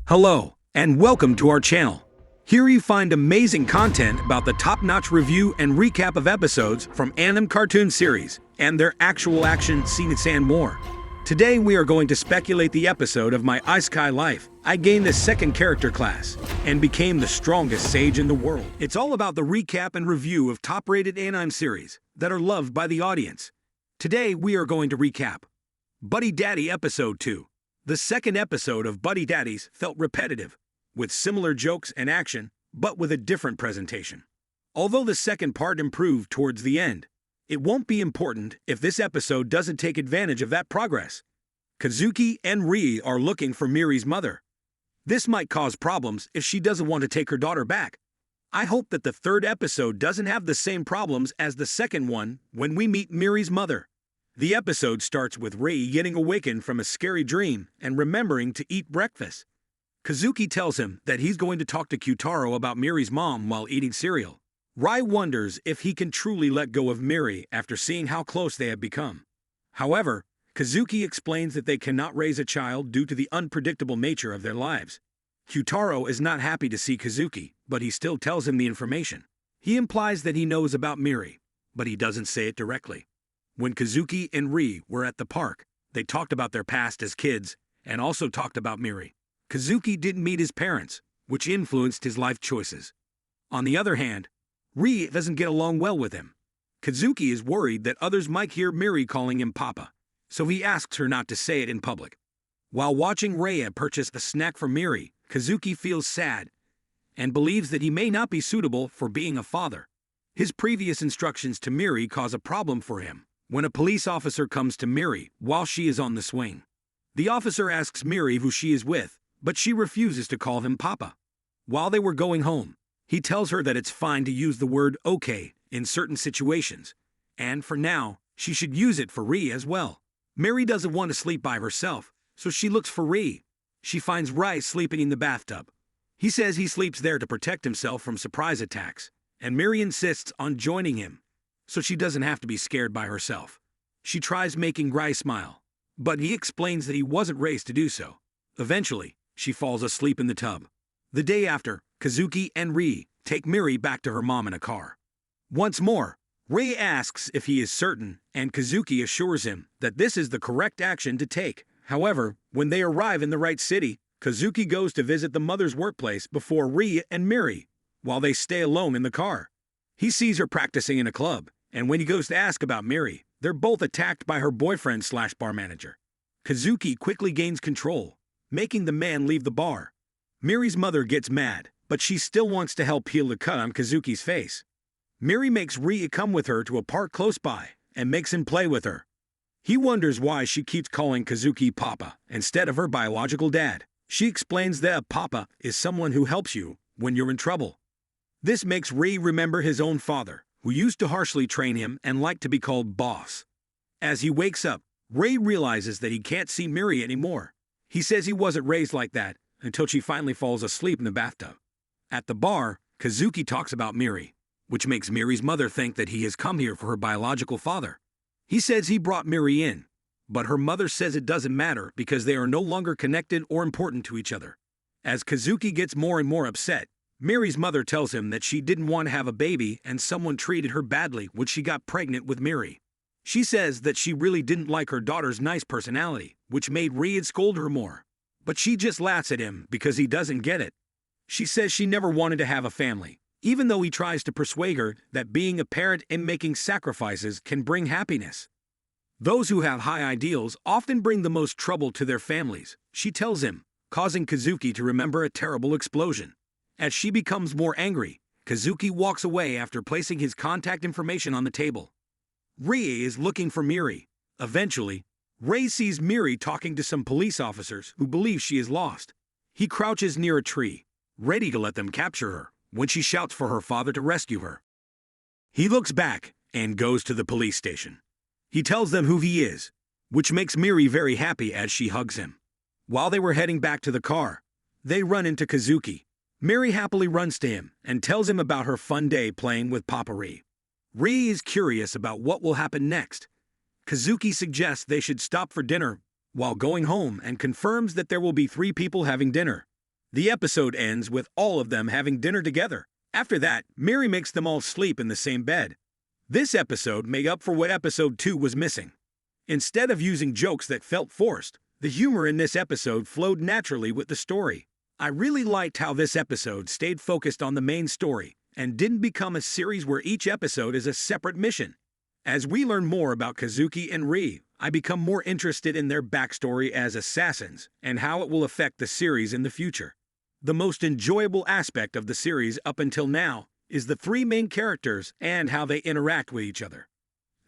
Hello, and welcome to our channel. Here you find amazing content about the top-notch review and recap of episodes from anime cartoon series and their actual action scenes and more. Today we are going to speculate the episode of My Isekai I gained the second character class and became the strongest sage in the world. It's all about the recap and review of top-rated anime series that are loved by the audience. Today we are going to recap Buddy Daddy Episode 2. The second episode of Buddy Daddies felt repetitive, with similar jokes and action, but with a different presentation. Although the second part improved towards the end, it won't be important if this episode doesn't take advantage of that progress. Kazukii and Rie are looking for Miri's mother. This might cause problems if she doesn't want to take her daughter back. I hope that the third episode doesn't have the same problems as the second one when we meet Miri's mother. The episode starts with Rie getting awakened from a scary dream and remembering to eat breakfast. Kazukii tells him that he's going to talk to Kyutaro about Miri's mom while eating cereal. Rie wonders if he can truly let go of Miri after seeing how close they have become. However, Kazukii explains that they cannot raise a child due to the unpredictable nature of their lives. Kyutaro is not happy to see Kazukii, but he still tells him the information. He implies that he knows about Miri, but he doesn't say it directly. When Kazukii and Rie were at the park, they talked about their past as kids and also talked about Miri. Kazukii didn't meet his parents, which influenced his life choices. On the other hand, Rie doesn't get along well with him. Kazukii is worried that others might hear Miri calling him Papa, so he asks her not to say it in public. While watching Rie purchase a snack for Miri, Kazukii feels sad and believes that he may not be suitable for being a father. His previous instructions to Miri cause a problem for him when a police officer comes to Miri while she is on the swing. The officer asks Miri who she is with, but she refuses to call him Papa. While they were going home, he tells her that it's fine to use the word okay in certain situations, and for now, she should use it for Rie as well. Miri doesn't want to sleep by herself, so she looks for Rie. She finds Rie sleeping in the bathtub. He says he sleeps there to protect himself from surprise attacks, and Miri insists on joining him, so she doesn't have to be scared by herself. She tries making Rie smile, but he explains that he wasn't raised to do so. Eventually, she falls asleep in the tub. The day after, Kazukii and Rie take Miri back to her mom in a car. Once more, Rie asks if he is certain, and Kazukii assures him that this is the correct action to take. However, when they arrive in the right city, Kazukii goes to visit the mother's workplace before Rie and Miri, while they stay alone in the car. He sees her practicing in a club, and when he goes to ask about Miri, they're both attacked by her boyfriend/bar manager. Kazukii quickly gains control, making the man leave the bar. Miri's mother gets mad, but she still wants to help heal the cut on Kazuki's face. Miri makes Rie come with her to a park close by and makes him play with her. He wonders why she keeps calling Kazukii Papa instead of her biological dad. She explains that a Papa is someone who helps you when you're in trouble. This makes Rie remember his own father, who used to harshly train him and liked to be called boss. As he wakes up, Rie realizes that he can't see Miri anymore. He says he wasn't raised like that until she finally falls asleep in the bathtub. At the bar, Kazukii talks about Miri, which makes Miri's mother think that he has come here for her biological father. He says he brought Miri in, but her mother says it doesn't matter because they are no longer connected or important to each other. As Kazukii gets more and more upset, Miri's mother tells him that she didn't want to have a baby and someone treated her badly when she got pregnant with Miri. She says that she really didn't like her daughter's nice personality, which made Rie scold her more. But she just laughs at him because he doesn't get it. She says she never wanted to have a family, even though he tries to persuade her that being a parent and making sacrifices can bring happiness. Those who have high ideals often bring the most trouble to their families, she tells him, causing Kazukii to remember a terrible explosion. As she becomes more angry, Kazukii walks away after placing his contact information on the table. Rie is looking for Miri. Eventually, Rie sees Miri talking to some police officers who believe she is lost. He crouches near a tree, ready to let them capture her, when she shouts for her father to rescue her. He looks back and goes to the police station. He tells them who he is, which makes Miri very happy as she hugs him. While they were heading back to the car, they run into Kazukii. Miri happily runs to him and tells him about her fun day playing with Papa Rie. Rie is curious about what will happen next. Kazukii suggests they should stop for dinner while going home and confirms that there will be 3 people having dinner. The episode ends with all of them having dinner together. After that, Mary makes them all sleep in the same bed. This episode made up for what episode 2 was missing. Instead of using jokes that felt forced, the humor in this episode flowed naturally with the story. I really liked how this episode stayed focused on the main story and didn't become a series where each episode is a separate mission. As we learn more about Kazukii and Ri, I become more interested in their backstory as assassins and how it will affect the series in the future. The most enjoyable aspect of the series up until now is the 3 main characters and how they interact with each other.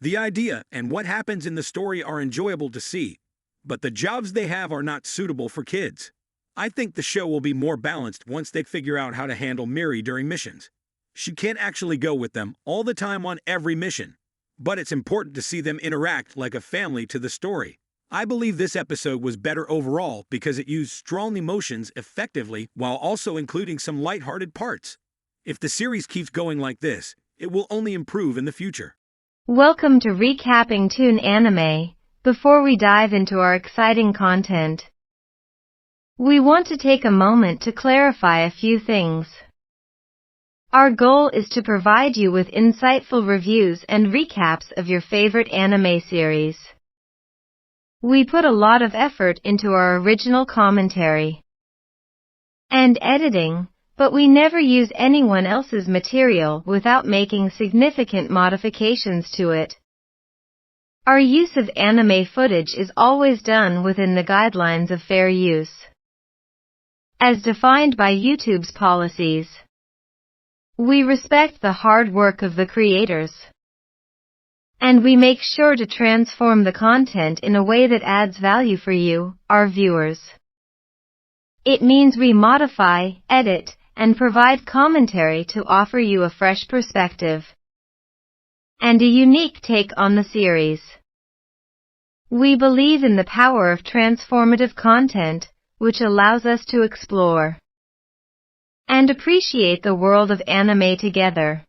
The idea and what happens in the story are enjoyable to see, but the jobs they have are not suitable for kids. I think the show will be more balanced once they figure out how to handle Miri during missions. She can't actually go with them all the time on every mission, but it's important to see them interact like a family to the story. I believe this episode was better overall because it used strong emotions effectively while also including some lighthearted parts. If the series keeps going like this, it will only improve in the future. Welcome to Recapping Toon Anime. Before we dive into our exciting content, we want to take a moment to clarify a few things. Our goal is to provide you with insightful reviews and recaps of your favorite anime series. We put a lot of effort into our original commentary and editing, but we never use anyone else's material without making significant modifications to it. Our use of anime footage is always done within the guidelines of fair use, as defined by YouTube's policies. We respect the hard work of the creators, and we make sure to transform the content in a way that adds value for you, our viewers. It means we modify, edit, and provide commentary to offer you a fresh perspective and a unique take on the series. We believe in the power of transformative content, which allows us to explore and appreciate the world of anime together.